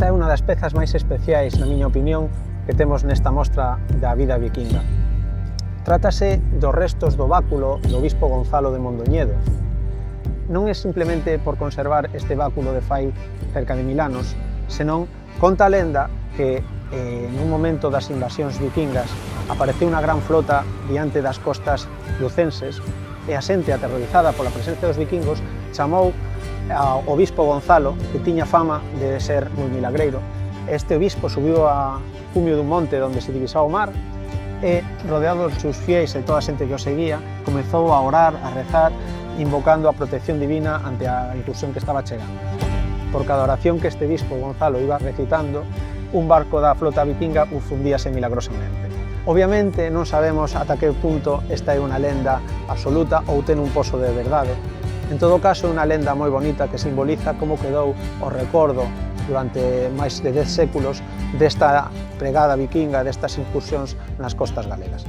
Esta é unha das pezas máis especiais, na miña opinión, que temos nesta mostra da vida vikinga. Trátase dos restos do báculo do bispo Gonzalo de Mondoñedo. Non é simplemente por conservar este báculo de fai cerca de 1000 anos, senón conta a lenda que nun momento das invasións vikingas apareceu unha gran flota diante das costas lucenses e a xente, aterrorizada pola presencia dos vikingos, chamou ao obispo Gonzalo, que tiña fama de ser moi milagreiro. Este obispo subiu a cumio dun monte onde se divisaba o mar e, rodeado dos seus fiéis e toda a xente que o seguía, comezou a orar, a rezar, invocando a protección divina ante a incursión que estaba chegando. Por cada oración que este obispo Gonzalo iba recitando, un barco da flota vikinga fundíase milagrosamente. Obviamente non sabemos ata que punto esta é unha lenda absoluta ou ten un pozo de verdade. En todo caso, é unha lenda moi bonita que simboliza como quedou o recordo durante máis de 10 séculos desta pregada vikinga, destas incursións nas costas galegas.